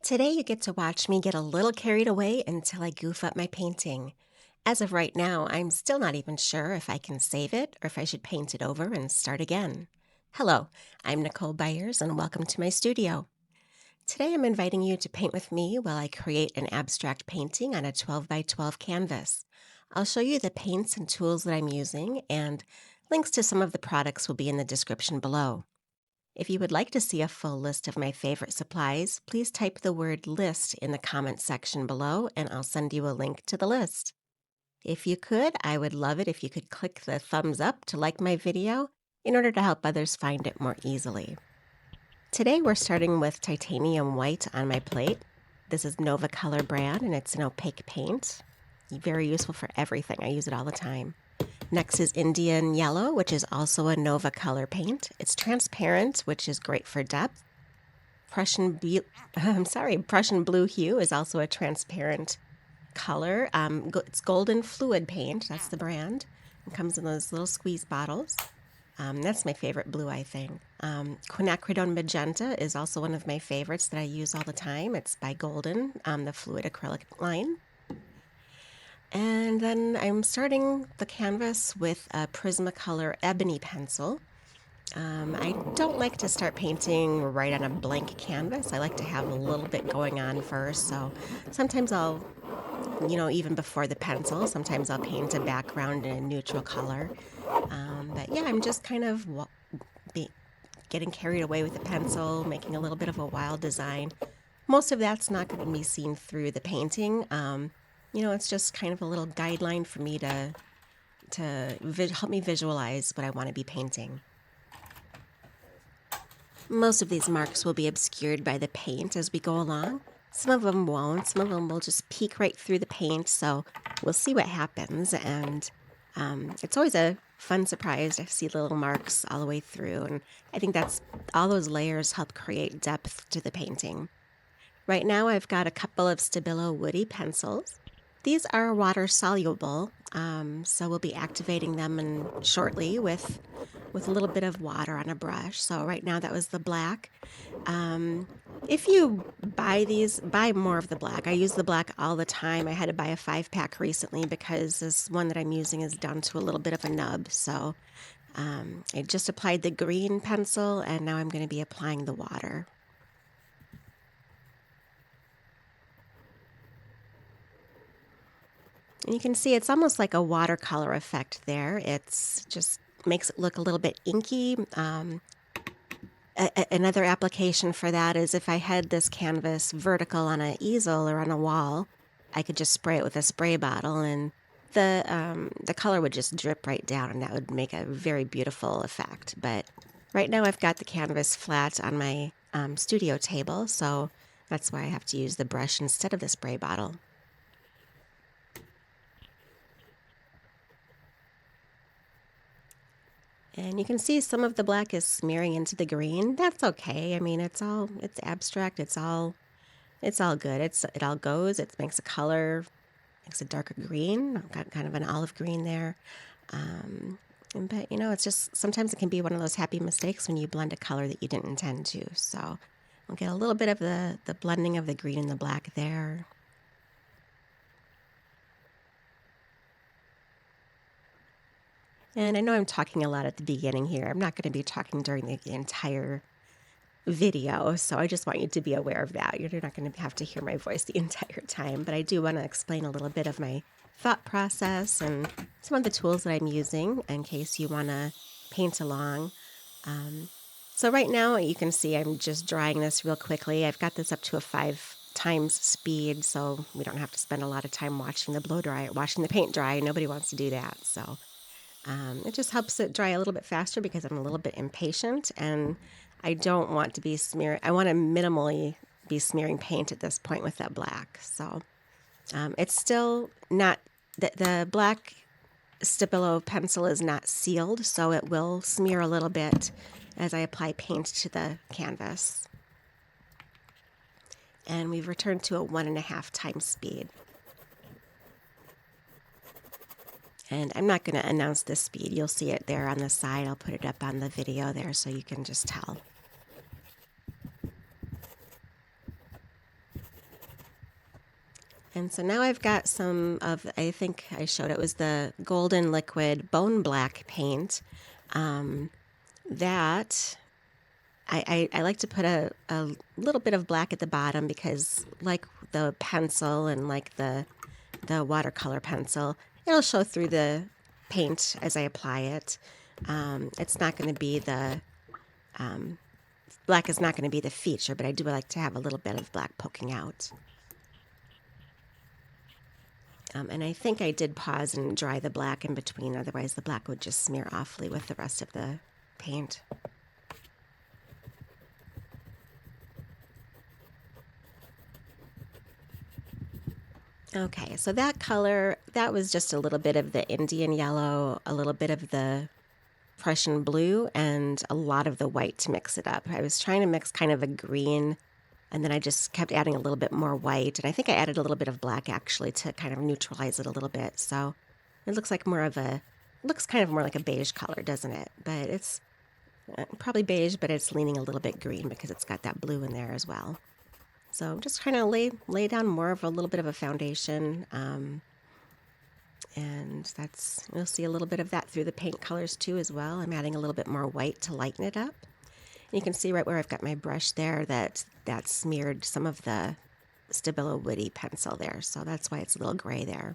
Today you get to watch me get a little carried away until I goof up my painting. As of right now, I'm still not even sure if I can save it or if I should paint it over and start again. Hello, I'm Nicole Byers and welcome to my studio. Today I'm inviting you to paint with me while I create an abstract painting on a 12 by 12 canvas. I'll show you the paints and tools that I'm using, and links to some of the products will be in the description below. If you would like to see a full list of my favorite supplies, please type the word list in the comment section below and I'll send you a link to the list. If you could, I would love it if you could click the thumbs up to like my video in order to help others find it more easily. Today we're starting with titanium white on my plate. This is Nova Color brand and it's an opaque paint. Very useful for everything. I use it all the time. Next is Indian Yellow, which is also a Nova Color paint. It's transparent, which is great for depth. Prussian Blue Hue is also a transparent color. It's Golden Fluid Paint. That's the brand. It comes in those little squeeze bottles. That's my favorite blue, I think. Quinacridone Magenta is also one of my favorites that I use all the time. It's by Golden, the fluid acrylic line. And then I'm starting the canvas with a Prismacolor ebony pencil. I don't like to start painting right on a blank canvas. I like to have a little bit going on first. So sometimes I'll, even before the pencil, sometimes I'll paint a background in a neutral color. But yeah, I'm just kind of getting carried away with the pencil, making a little bit of a wild design. Most of that's not going to be seen through the painting. It's just kind of a little guideline for me to help me visualize what I want to be painting. Most of these marks will be obscured by the paint as we go along. Some of them won't. Some of them will just peek right through the paint, so we'll see what happens. And it's always a fun surprise to see the little marks all the way through. And I think that's all those layers help create depth to the painting. Right now I've got a couple of Stabilo woody pencils. These are water soluble, so we'll be activating them shortly with a little bit of water on a brush. So right now that was the black. If you buy more of the black. I use the black all the time. I had to buy a 5-pack recently because this one that I'm using is down to a little bit of a nub. So I just applied the green pencil and now I'm going to be applying the water. And you can see it's almost like a watercolor effect there. It's just makes it look a little bit inky. Another application for that is if I had this canvas vertical on an easel or on a wall, I could just spray it with a spray bottle and the color would just drip right down and that would make a very beautiful effect. But right now I've got the canvas flat on my studio table, so that's why I have to use the brush instead of the spray bottle. And you can see some of the black is smearing into the green. That's okay. I mean, it's abstract. It's all good. It all goes. It makes a color, makes a darker green. I've got kind of an olive green there. But it's just sometimes it can be one of those happy mistakes when you blend a color that you didn't intend to. So I'll get a little bit of the blending of the green and the black there. And I know I'm talking a lot at the beginning here. I'm not going to be talking during the entire video, so I just want you to be aware of that. You're not going to have to hear my voice the entire time, but I do want to explain a little bit of my thought process and some of the tools that I'm using in case you want to paint along. So right now you can see I'm just drying this real quickly. I've got this up to a 5 times speed, so we don't have to spend a lot of time watching the paint dry. Nobody wants to do that, so it just helps it dry a little bit faster because I'm a little bit impatient and I don't want to be smearing. I want to minimally be smearing paint at this point with that black. So it's still not, the black Stabilo pencil is not sealed, so it will smear a little bit as I apply paint to the canvas. And we've returned to a 1.5 times speed. And I'm not going to announce the speed. You'll see it there on the side. I'll put it up on the video there so you can just tell. And so now I've got some of, I think I showed it was the Golden Liquid Bone Black paint. That I like to put a little bit of black at the bottom because, like the pencil and like the watercolor pencil, it'll show through the paint as I apply it. It's not going to be the black is not going to be the feature, but I do like to have a little bit of black poking out. And I think I did pause and dry the black in between, otherwise the black would just smear awfully with the rest of the paint. Okay, so that color, that was just a little bit of the Indian yellow, a little bit of the Prussian blue, and a lot of the white to mix it up. I was trying to mix kind of a green, and then I just kept adding a little bit more white, and I think I added a little bit of black actually to kind of neutralize it a little bit. So it looks like looks kind of more like a beige color, doesn't it? But it's probably beige, but it's leaning a little bit green because it's got that blue in there as well. So I'm just trying to lay down more of a little bit of a foundation, and you'll see a little bit of that through the paint colors too as well. I'm adding a little bit more white to lighten it up. And you can see right where I've got my brush there that smeared some of the Stabilo Woody pencil there, so that's why it's a little gray there.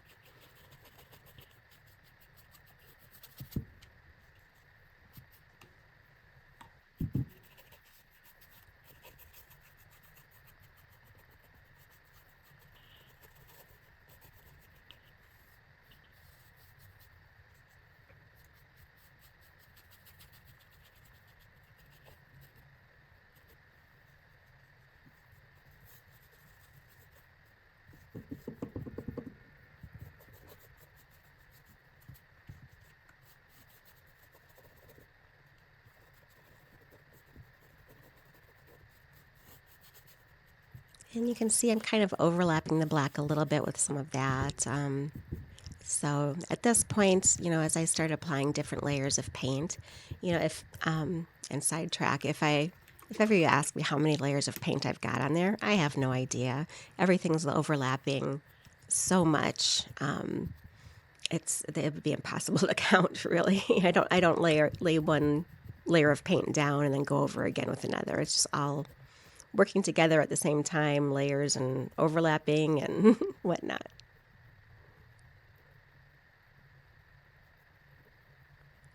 And you can see I'm kind of overlapping the black a little bit with some of that. So at this point, as I start applying different layers of paint, and sidetrack, if ever you ask me how many layers of paint I've got on there, I have no idea. Everything's overlapping so much. It would be impossible to count, really. I don't lay one layer of paint down and then go over again with another. It's just all working together at the same time, layers and overlapping and whatnot.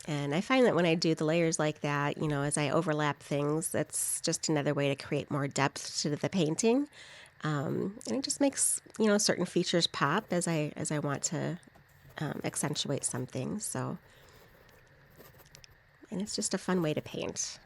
And I find that when I do the layers like that, as I overlap things, that's just another way to create more depth to the painting. And it just makes, certain features pop as I want to accentuate some things. So, and it's just a fun way to paint.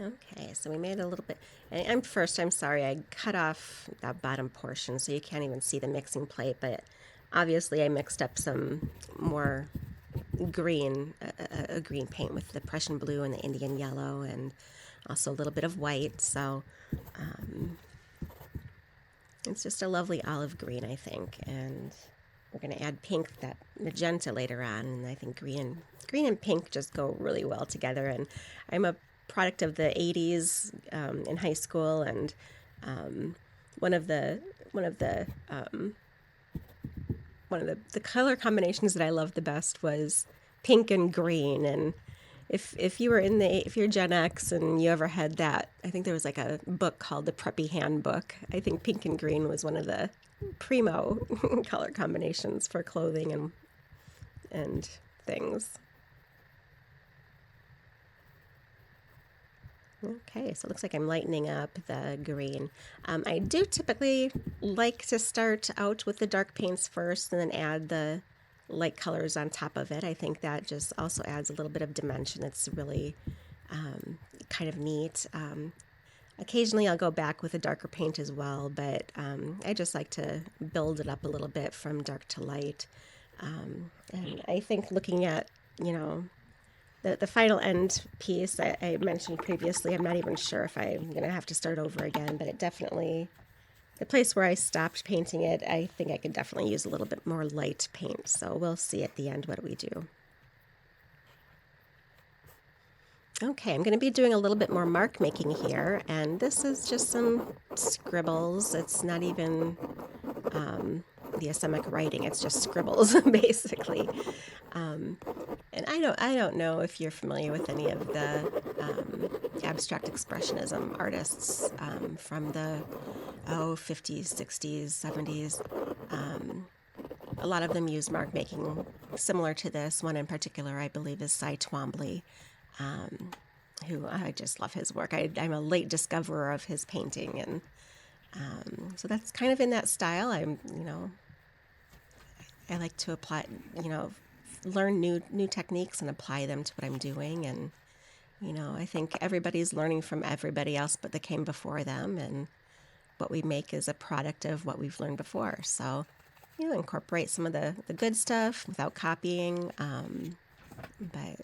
Okay, so we made a little bit, and I'm sorry, I cut off that bottom portion so you can't even see the mixing plate, but obviously I mixed up some more green, a green paint with the Prussian blue and the Indian yellow, and also a little bit of white, so it's just a lovely olive green, I think, and we're going to add pink, that magenta later on, and I think green and pink just go really well together, and I'm a product of the 80s in high school, and one of the color combinations that I loved the best was pink and green. And if you're Gen X and you ever had that, I think there was like a book called The Preppy Handbook. I think pink and green was one of the primo color combinations for clothing and things. Okay, so it looks like I'm lightening up the green. I do typically like to start out with the dark paints first and then add the light colors on top of it. I think that just also adds a little bit of dimension. It's really kind of neat. Occasionally I'll go back with a darker paint as well, but I just like to build it up a little bit from dark to light. And I think looking at, The final end piece I mentioned previously, I'm not even sure if I'm going to have to start over again, but it definitely, the place where I stopped painting it, I think I could definitely use a little bit more light paint. So we'll see at the end what we do. Okay, I'm going to be doing a little bit more mark making here, and this is just some scribbles. It's not even the Asemic writing, it's just scribbles, basically. And I don't know if you're familiar with any of the abstract expressionism artists from the 50s, 60s, 70s. A lot of them use mark making similar to this. One in particular, I believe, is Cy Twombly, who I just love his work. I'm a late discoverer of his painting, and so that's kind of in that style. I like to apply, learn new techniques and apply them to what I'm doing. And, I think everybody's learning from everybody else but that came before them. And what we make is a product of what we've learned before. So, incorporate some of the good stuff without copying. But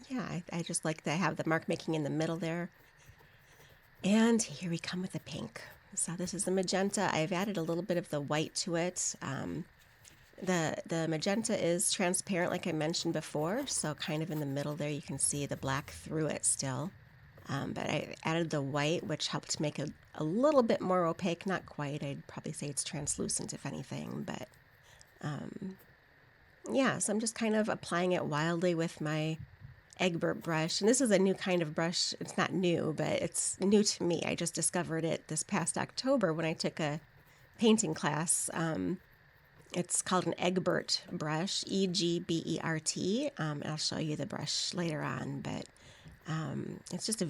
yeah, I just like to have the mark making in the middle there. And here we come with the pink. So this is the magenta. I've added a little bit of the white to it. The magenta is transparent, like I mentioned before, so kind of in the middle there you can see the black through it still. But I added the white, which helped make it a little bit more opaque. Not quite. I'd probably say it's translucent, if anything. But yeah, so I'm just kind of applying it wildly with my Egbert brush. And this is a new kind of brush. It's not new, but it's new to me. I just discovered it this past October when I took a painting class. It's called an Egbert brush, Egbert. I'll show you the brush later on, but it's just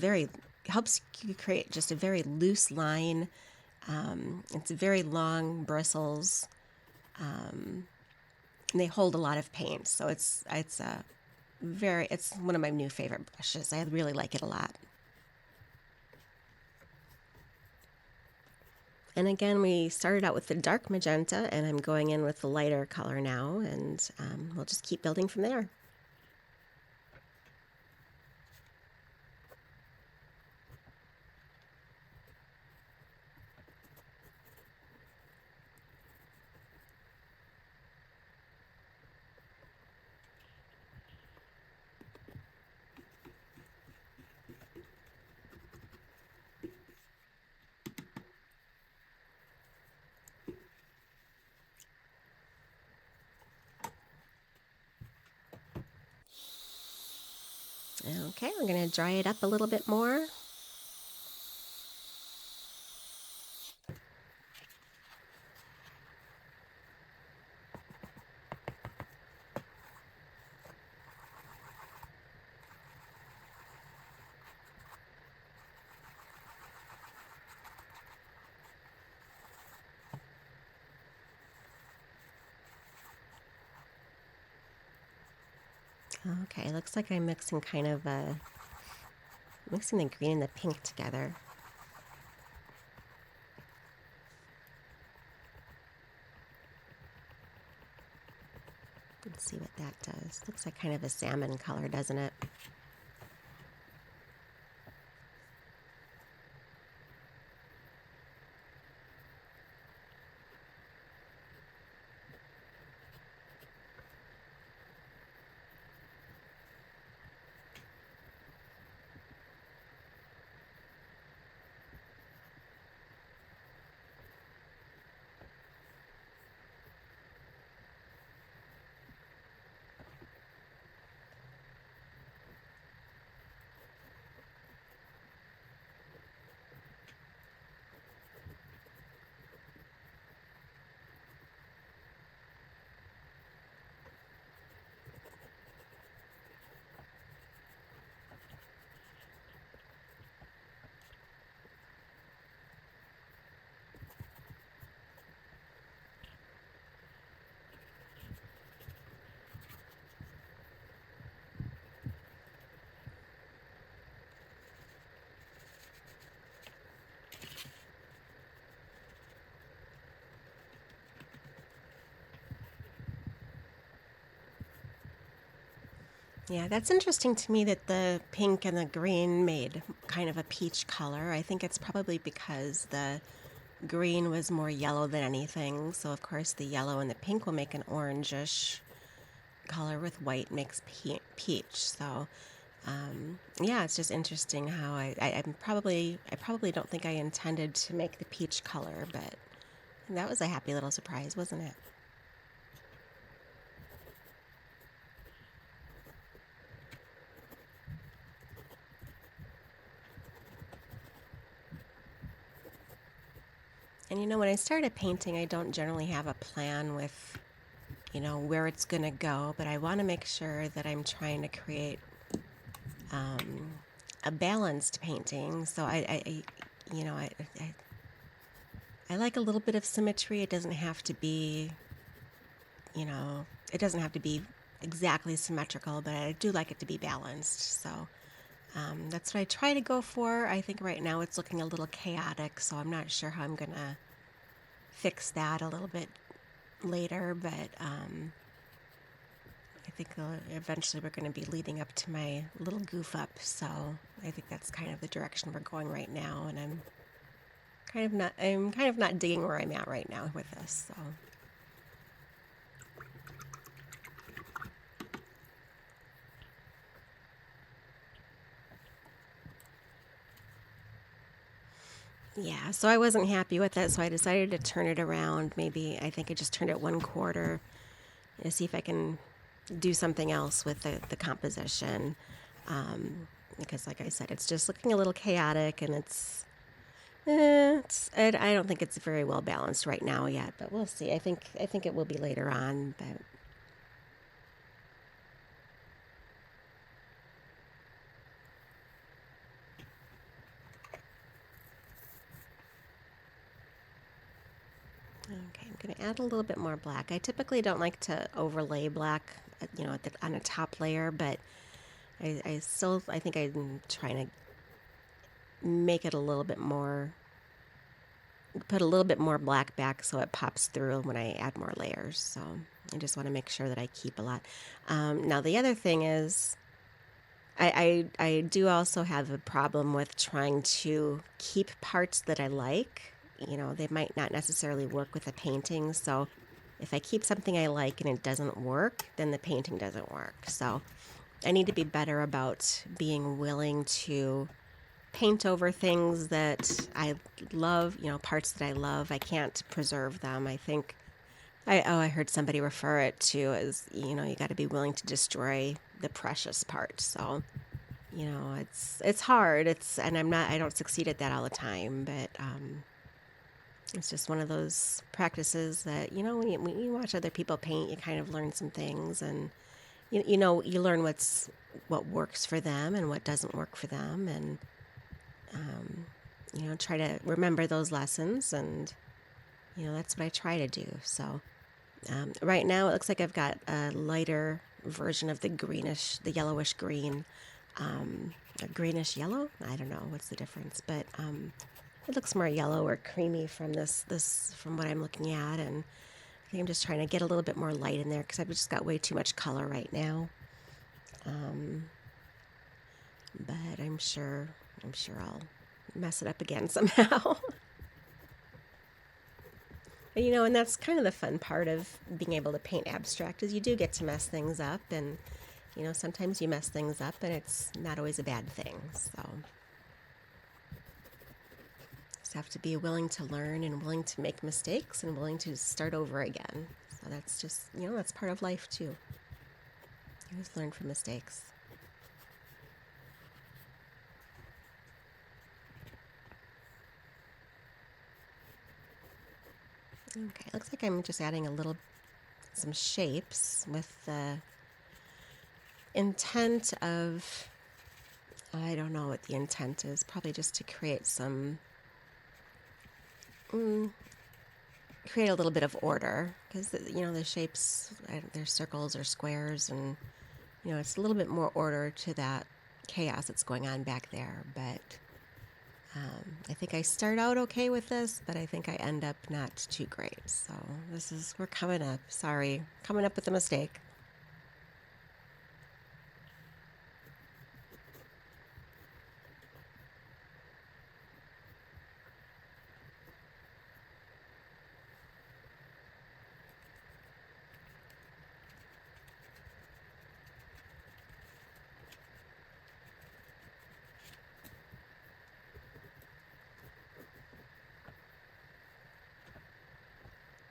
helps you create just a very loose line. It's very long bristles, and they hold a lot of paint. So it's one of my new favorite brushes. I really like it a lot. And again, we started out with the dark magenta, and I'm going in with the lighter color now, and we'll just keep building from there. Okay, we're going to dry it up a little bit more. Okay, looks like I'm mixing mixing the green and the pink together. Let's see what that does. Looks like kind of a salmon color, doesn't it? Yeah, that's interesting to me that the pink and the green made kind of a peach color. I think it's probably because the green was more yellow than anything. So, of course, the yellow and the pink will make an orangish color with white makes peach. So, yeah, it's just interesting how I probably don't think I intended to make the peach color, but that was a happy little surprise, wasn't it? And when I started painting, I don't generally have a plan with, where it's going to go, but I want to make sure that I'm trying to create um, a balanced painting. So I I like a little bit of symmetry. It doesn't have to be, it doesn't have to be exactly symmetrical, but I do like it to be balanced. So that's what I try to go for. I think right now it's looking a little chaotic, so I'm not sure how I'm going to fix that a little bit later, but I think eventually we're going to be leading up to my little goof up. So I think that's kind of the direction we're going right now, and I'm kind of not digging where I'm at right now with this. So yeah, so I wasn't happy with it, so I decided to turn it around. Maybe I think I just turned it 1/4 to see if I can do something else with the composition. Because, like I said, it's just looking a little chaotic, and I don't think it's very well balanced right now yet, but we'll see. I think it will be later on, but okay, I'm going to add a little bit more black. I typically don't like to overlay black, on a top layer, but I think I'm trying to make it a little bit more, put a little bit more black back so it pops through when I add more layers. So I just want to make sure that I keep a lot. Now the other thing is, I do also have a problem with trying to keep parts that I like. They might not necessarily work with the painting. So if I keep something I like and it doesn't work, then the painting doesn't work. So I need to be better about being willing to paint over things that I love, parts that I love. I can't preserve them. I think I heard somebody refer it to as, you got to be willing to destroy the precious part. So, it's hard. And I don't succeed at that all the time, but it's just one of those practices that, when you watch other people paint, you kind of learn some things, and you learn what works for them and what doesn't work for them, and try to remember those lessons, and that's what I try to do. So right now it looks like I've got a lighter version of the yellowish green, a greenish yellow. I don't know what's the difference, but it looks more yellow or creamy from this from what I'm looking at, and I think I'm just trying to get a little bit more light in there because I've just got way too much color right now. Um, but I'm sure I'll mess it up again somehow. And that's kind of the fun part of being able to paint abstract is you do get to mess things up, and sometimes you mess things up and it's not always a bad thing. So just have to be willing to learn and willing to make mistakes and willing to start over again. So that's just, that's part of life too. You always learn from mistakes. Okay, looks like I'm just adding some shapes with the intent of, I don't know what the intent is, probably just to create create a little bit of order, because the shapes, they're circles or squares, and it's a little bit more order to that chaos that's going on back there. But I think I start out okay with this, but I think I end up not too great. So we're coming up. Sorry, coming up with a mistake.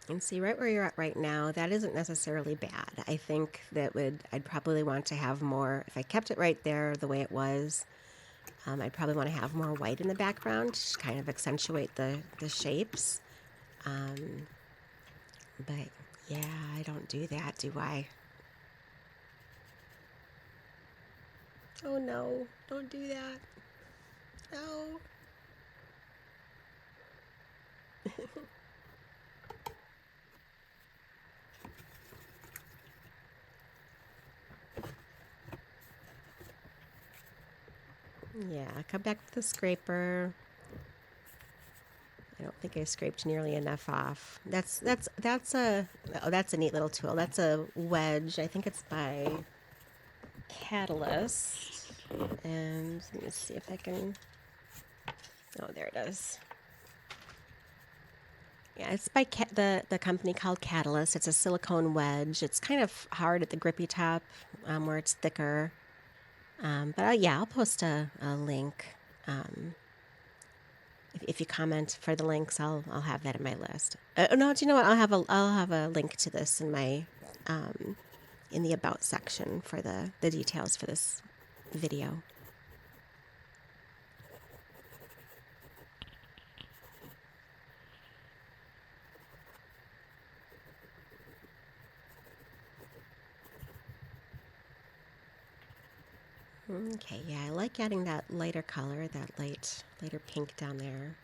And see, right where you're at right now, that isn't necessarily bad. I think I'd probably want to have more, if I kept it right there the way it was, I'd probably want to have more white in the background to kind of accentuate the shapes. Um, but yeah, I don't do that, do I? Oh no, don't do that. No. Yeah, come back with the scraper. I don't think I scraped nearly enough off. That's a neat little tool. That's a wedge. I think it's by Catalyst. And let me see if I can. Oh, there it is. Yeah, it's by the company called Catalyst. It's a silicone wedge. It's kind of hard at the grippy top, where it's thicker. But yeah, I'll post a link. Um, if you comment for the links, I'll have that in my list. No, do you know what? I'll have a link to this in my in the about section for the details for this video. Okay, yeah, I like adding that lighter color, that lighter pink down there.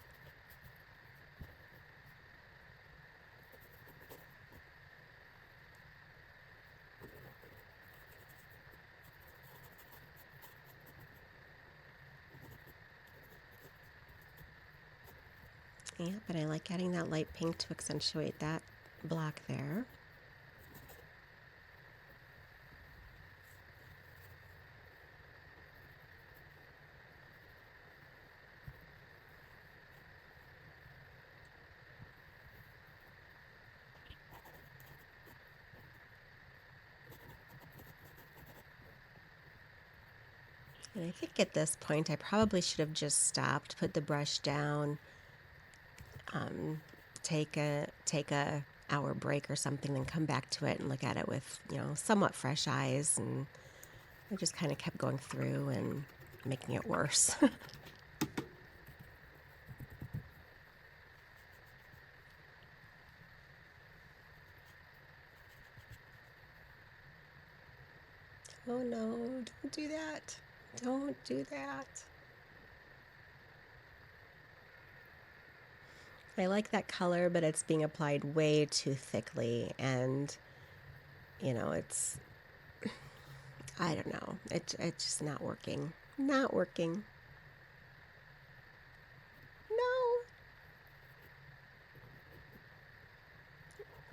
Yeah, but I like adding that light pink to accentuate that block there. And I think at this point I probably should have just stopped, put the brush down, take a hour break or something, then come back to it and look at it with, somewhat fresh eyes. And I just kind of kept going through and making it worse. Oh no, don't do that. Don't do that. I like that color, but it's being applied way too thickly, and it's, I don't know. It's just not working. Not working. No.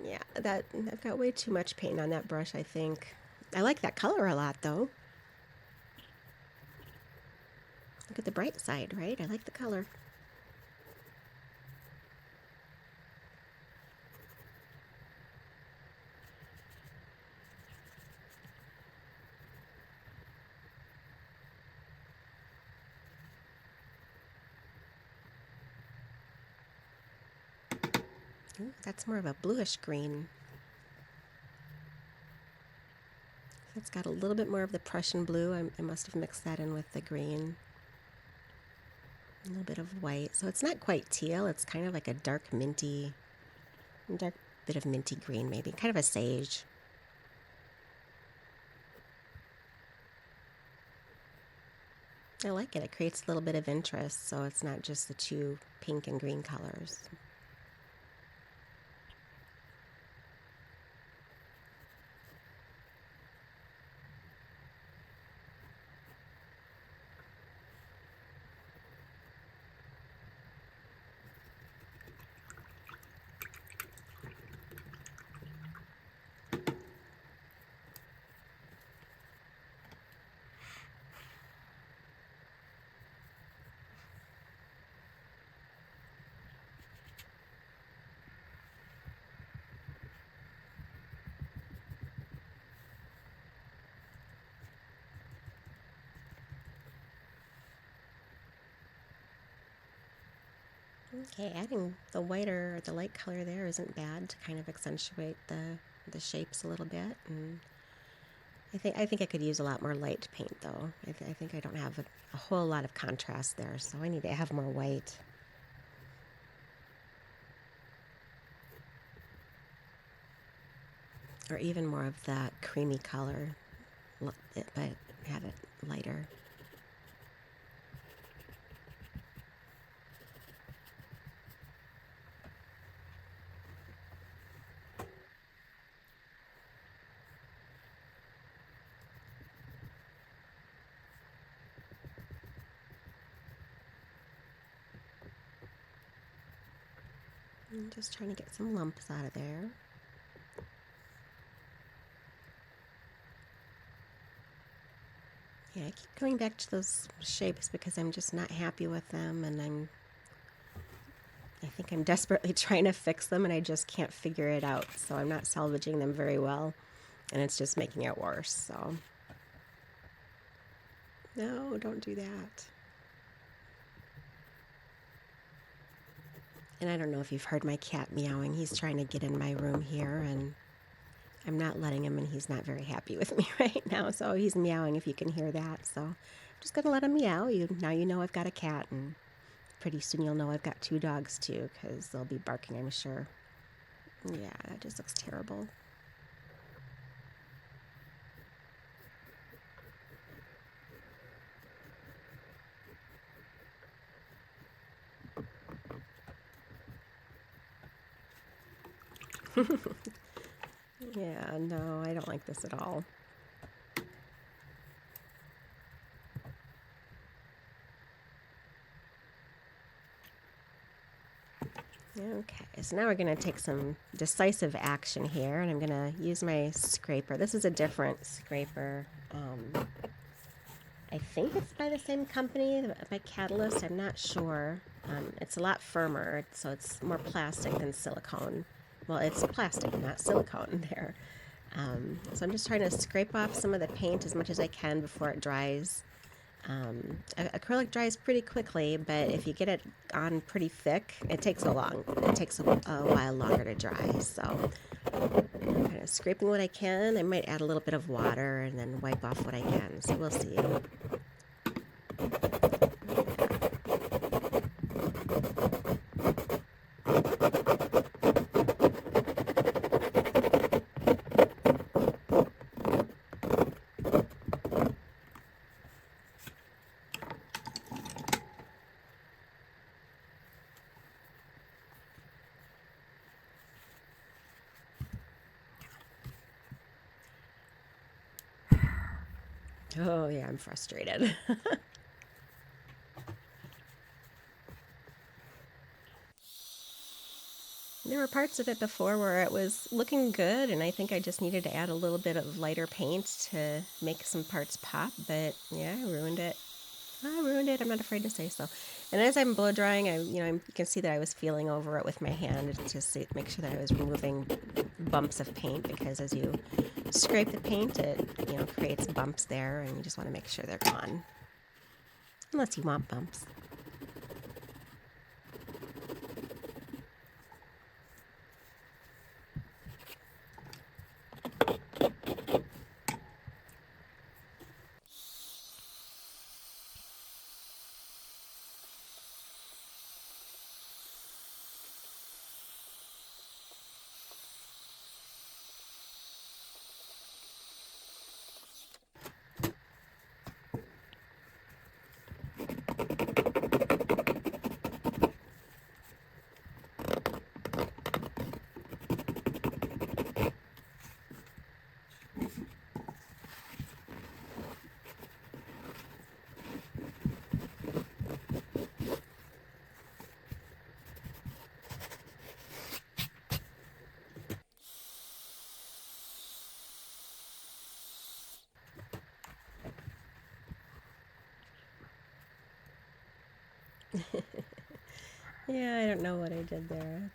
Yeah, I've got way too much paint on that brush, I think. I like that color a lot, though. Look at the bright side, right? I like the color. Ooh, that's more of a bluish green. It's got a little bit more of the Prussian blue. I must have mixed that in with the green. A little bit of white. So it's not quite teal. It's kind of like a dark bit of minty green maybe. Kind of a sage. I like it. It creates a little bit of interest, so it's not just the two pink and green colors. Okay, adding the white or the light color there isn't bad to kind of accentuate the shapes a little bit. And I think I could use a lot more light paint though. I think I don't have a whole lot of contrast there, so I need to have more white. Or even more of that creamy color, but have it lighter. I'm just trying to get some lumps out of there. Yeah, I keep going back to those shapes because I'm just not happy with them, and I think I'm desperately trying to fix them and I just can't figure it out. So I'm not salvaging them very well, and it's just making it worse. So no, don't do that. And I don't know if you've heard my cat meowing. He's trying to get in my room here, and I'm not letting him, and he's not very happy with me right now. So he's meowing if you can hear that. So I'm just going to let him meow. Now you know I've got a cat, and pretty soon you'll know I've got 2 dogs too, because they'll be barking, I'm sure. Yeah, that just looks terrible. Yeah, no, I don't like this at all. Okay, so now we're going to take some decisive action here, and I'm going to use my scraper. This is a different scraper. I think it's by the same company, by Catalyst. I'm not sure. It's a lot firmer, so it's more plastic than silicone. Well, it's plastic, not silicone there. So I'm just trying to scrape off some of the paint as much as I can before it dries. Acrylic dries pretty quickly, but if you get it on pretty thick, it takes a while longer to dry. So I'm kind of scraping what I can. I might add a little bit of water and then wipe off what I can. So we'll see. Oh yeah, I'm frustrated. There were parts of it before where it was looking good, and I think I just needed to add a little bit of lighter paint to make some parts pop, but yeah, I ruined it. I ruined it. I'm not afraid to say so. And as I'm blow drying, you can see that I was feeling over it with my hand to make sure that I was removing bumps of paint, because as you scrape the paint, it creates bumps there, and you just want to make sure they're gone, unless you want bumps. Yeah, I don't know what I did there.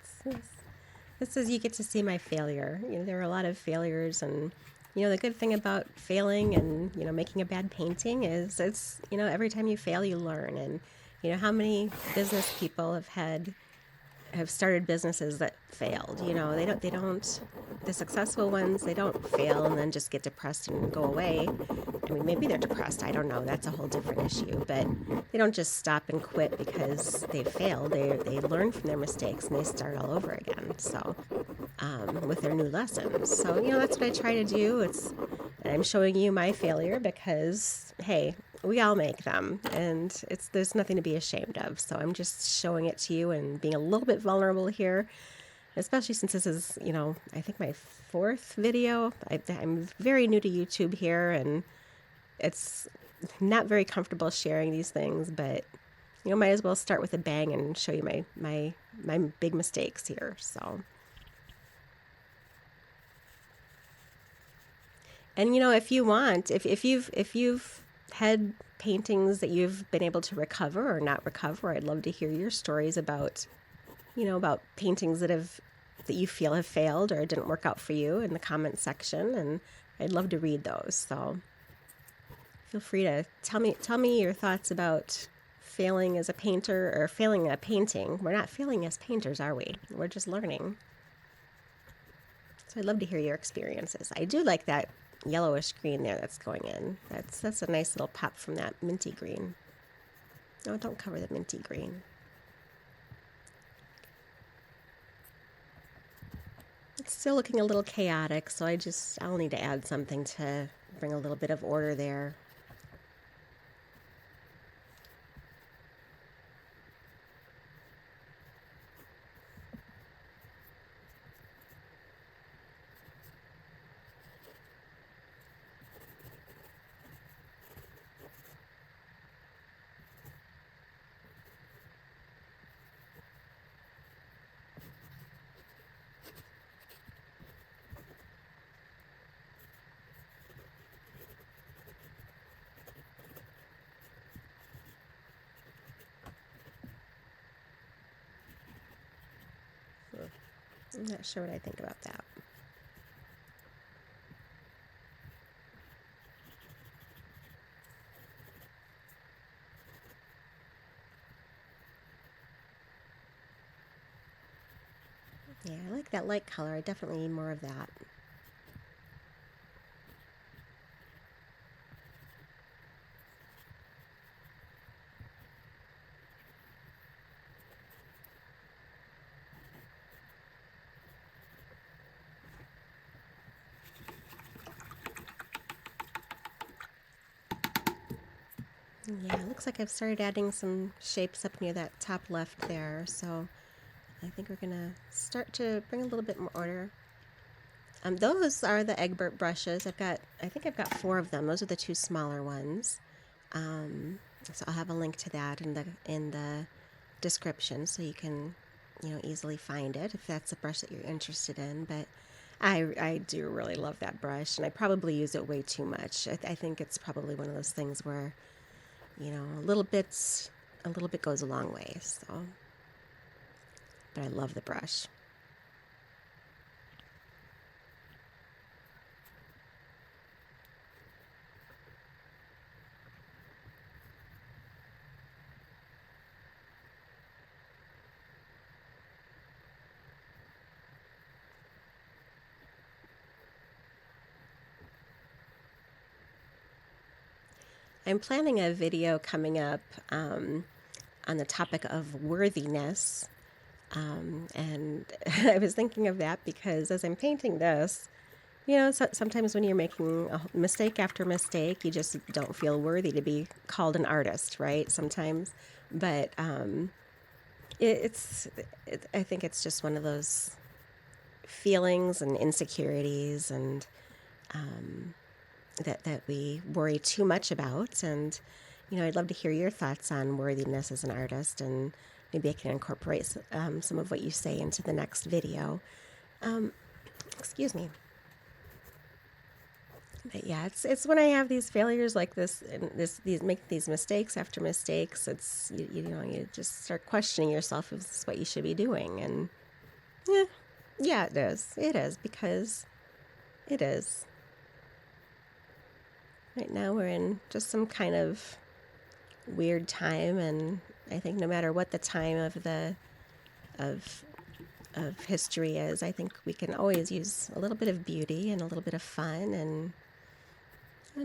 This is, you get to see my failure. There were a lot of failures, and the good thing about failing and making a bad painting is it's every time you fail, you learn. And how many business people have had have started businesses that failed. You know, they don't, the successful ones, they don't fail and then just get depressed and go away. I mean, maybe they're depressed. I don't know. That's a whole different issue. But they don't just stop and quit because they failed. They learn from their mistakes and they start all over again. So with their new lessons. So that's what I try to do. I'm showing you my failure because hey, we all make them, and there's nothing to be ashamed of. So I'm just showing it to you and being a little bit vulnerable here, especially since this is I think my fourth video. I'm very new to YouTube here, and it's not very comfortable sharing these things, but might as well start with a bang and show you my big mistakes here. So, and if you want, if you've had paintings that you've been able to recover or not recover, I'd love to hear your stories about about paintings that you feel have failed or didn't work out for you in the comment section, and I'd love to read those. So feel free to tell me your thoughts about failing as a painter or failing a painting. We're not failing as painters, are we? We're just learning. So I'd love to hear your experiences. I do like that yellowish green there that's going in. That's a nice little pop from that minty green. No, don't cover the minty green. It's still looking a little chaotic, so I'll need to add something to bring a little bit of order there. I'm not sure what I think about that. Yeah, I like that light color. I definitely need more of that. Yeah, it looks like I've started adding some shapes up near that top left there, so I think we're gonna start to bring a little bit more order. Those are the Egbert brushes. I think I've got 4 of them. Those are the 2 smaller ones. So I'll have a link to that in the description, so you can easily find it if that's a brush that you're interested in. But I do really love that brush, and I probably use it way too much. I think it's probably one of those things where a little bit goes a long way. So, but I love the brush. I'm planning a video coming up on the topic of worthiness. And I was thinking of that because as I'm painting this, sometimes when you're making a mistake after mistake, you just don't feel worthy to be called an artist, right? Sometimes. But I think it's just one of those feelings and insecurities and that we worry too much about. And I'd love to hear your thoughts on worthiness as an artist, and maybe I can incorporate some of what you say into the next video. Excuse me. But yeah, it's when I have these failures like this and make these mistakes after mistakes. It's you just start questioning yourself if this is what you should be doing. And yeah, it is. It is, because it is. Right now we're in just some kind of weird time, and I think no matter what the time of the of history is. I think we can always use a little bit of beauty and a little bit of fun and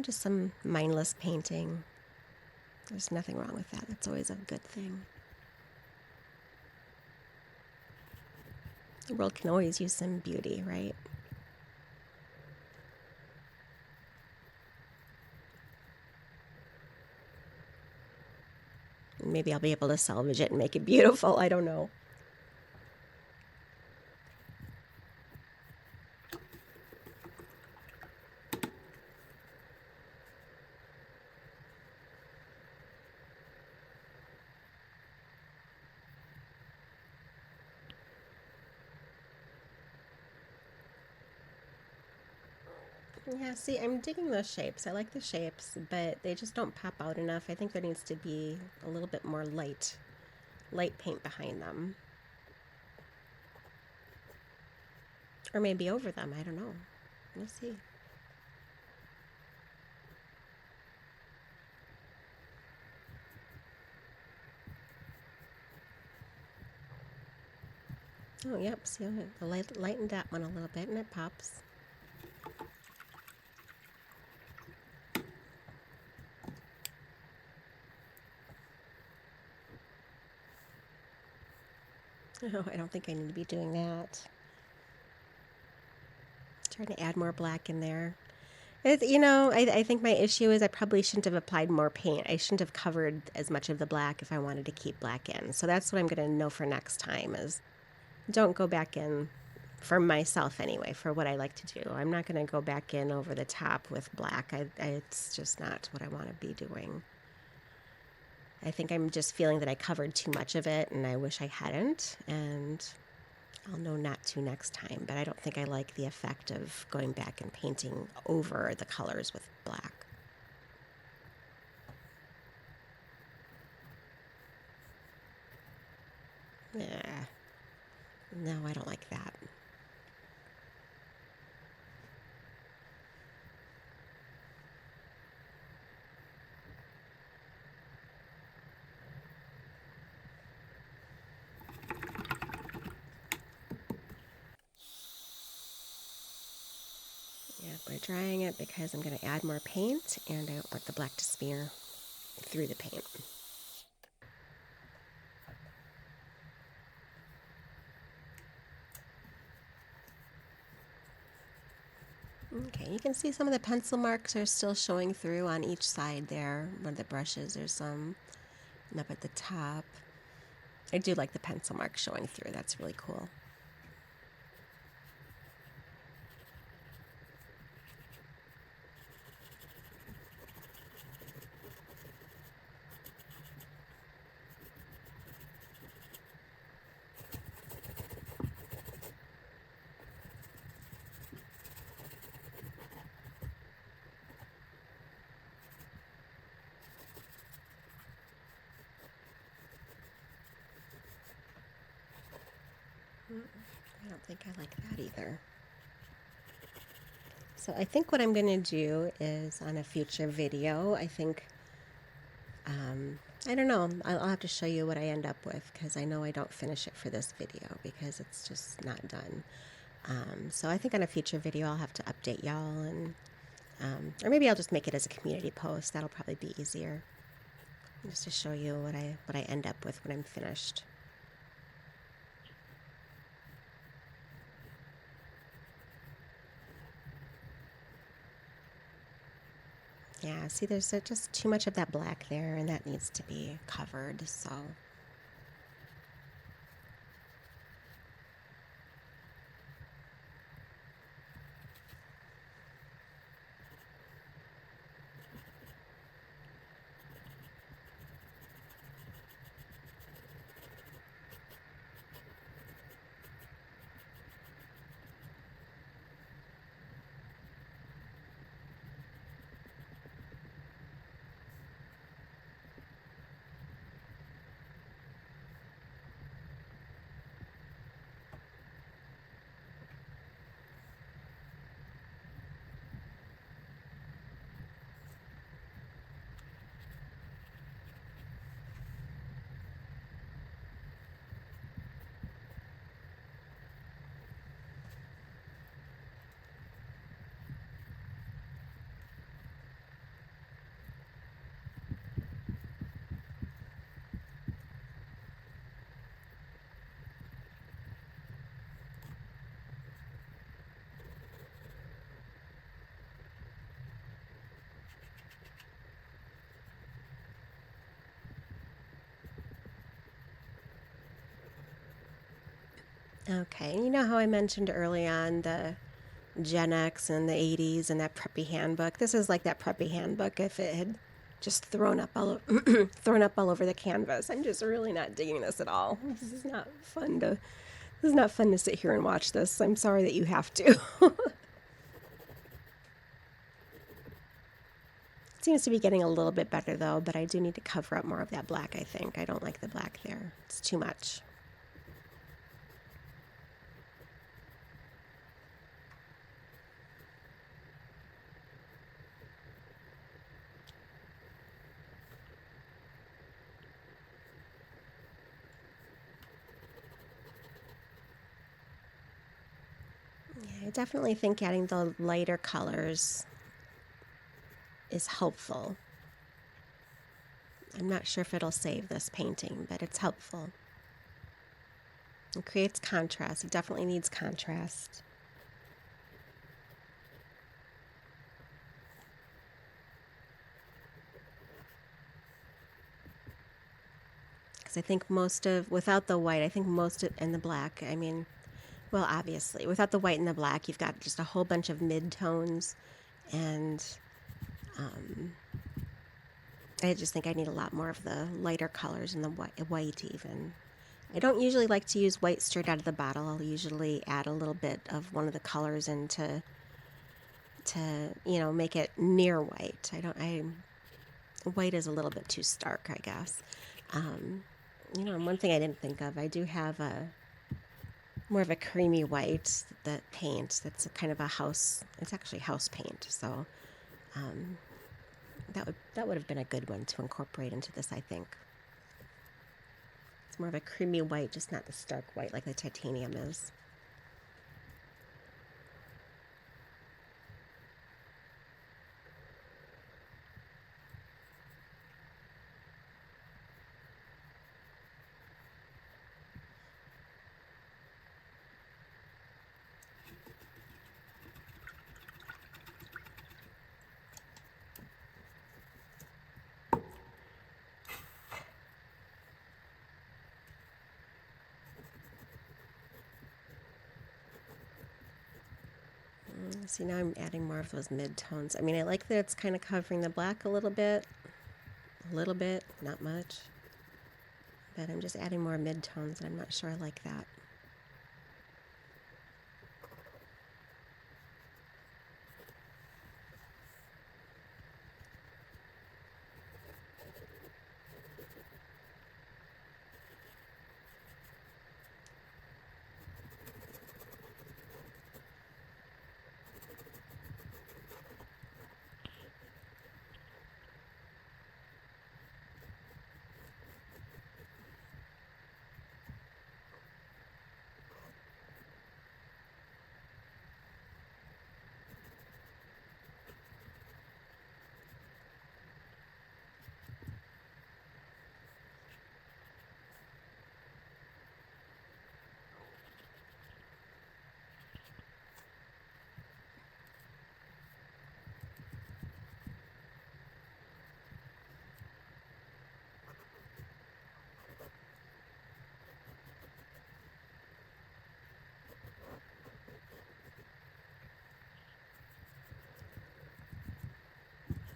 just some mindless painting. There's nothing wrong with that. That's always a good thing. The world can always use some beauty, right? Maybe I'll be able to salvage it and make it beautiful. I don't know. Yeah, see, I'm digging those shapes. I like the shapes, but they just don't pop out enough. I think there needs to be a little bit more light paint behind them. Or maybe over them, I don't know. We'll see. Oh, yep, see, I lightened that one a little bit and it pops. Oh, I don't think I need to be doing that. Trying to add more black in there. I think my issue is I probably shouldn't have applied more paint. I shouldn't have covered as much of the black if I wanted to keep black in. So that's what I'm going to know for next time is don't go back in, for myself anyway, for what I like to do. I'm not going to go back in over the top with black. It's just not what I want to be doing. I think I'm just feeling that I covered too much of it and I wish I hadn't, and I'll know not to next time, but I don't think I like the effect of going back and painting over the colors with black. Yeah. No, I don't like that. Yeah, we're drying it because I'm going to add more paint and I don't want the black to smear through the paint. Okay, you can see some of the pencil marks are still showing through on each side there. One of the brushes, there's some up at the top. I do like the pencil marks showing through. That's really cool. I don't think I like that either. So I think what I'm going to do is on a future video, I think, I don't know, I'll have to show you what I end up with because I know I don't finish it for this video because it's just not done. So I think on a future video I'll have to update y'all and, or maybe I'll just make it as a community post. That'll probably be easier just to show you what I end up with when I'm finished. Yeah, see, there's just too much of that black there, and that needs to be covered, so. Okay, and you know how I mentioned early on the Gen X and the 80s and that preppy handbook? This is like that preppy handbook if it had just thrown up all over the canvas. I'm just really not digging this at all. This is not fun to sit here and watch this. I'm sorry that you have to. It seems to be getting a little bit better though, but I do need to cover up more of that black, I think. I don't like the black there. It's too much. Yeah, I definitely think adding the lighter colors is helpful. I'm not sure if it'll save this painting, but it's helpful. It creates contrast. It definitely needs contrast. Because I think without the white, I think and the black, I mean, well, obviously, without the white and the black, you've got just a whole bunch of mid-tones, and I just think I need a lot more of the lighter colors and the white even. I don't usually like to use white straight out of the bottle. I'll usually add a little bit of one of the colors into to make it near white. White is a little bit too stark, I guess. One thing I didn't think of, I do have more of a creamy white that paint that's kind of it's actually house paint, so that would have been a good one to incorporate into this, I think. It's more of a creamy white, just not the stark white like the titanium is. See, now I'm adding more of those mid-tones. I mean, I like that it's kind of covering the black a little bit, not much. But I'm just adding more mid-tones, and I'm not sure I like that.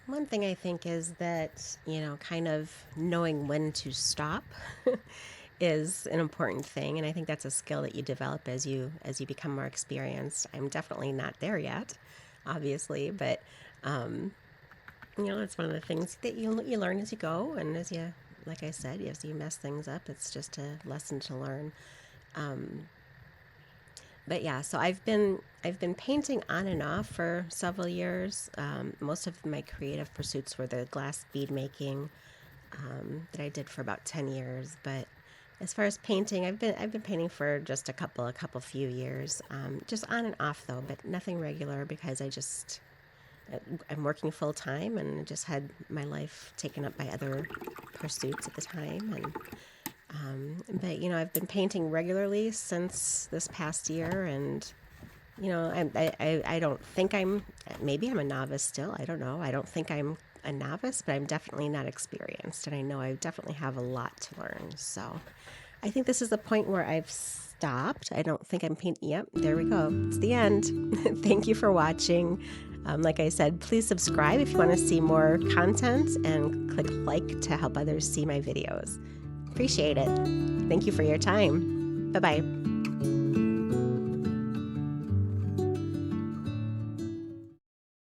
One thing I think is that, kind of knowing when to stop is an important thing, and I think that's a skill that you develop as you become more experienced. I'm definitely not there yet, obviously, but it's one of the things that you learn as you go, and like I said, as you mess things up, it's just a lesson to learn. But yeah, so I've been painting on and off for several years. Most of my creative pursuits were the glass bead making that I did for about 10 years. But as far as painting, I've been painting for just a few years, just on and off though, but nothing regular because I'm working full time and I just had my life taken up by other pursuits at the time. But I've been painting regularly since this past year, and I don't think maybe I'm a novice still. I don't know. I don't think I'm a novice, but I'm definitely not experienced, and I know I definitely have a lot to learn. So I think this is the point where I've stopped. I don't think I'm painting. Yep, there we go. It's the end. Thank you for watching. Like I said, please subscribe if you want to see more content and click like to help others see my videos. Appreciate it. Thank you for your time. Bye-bye.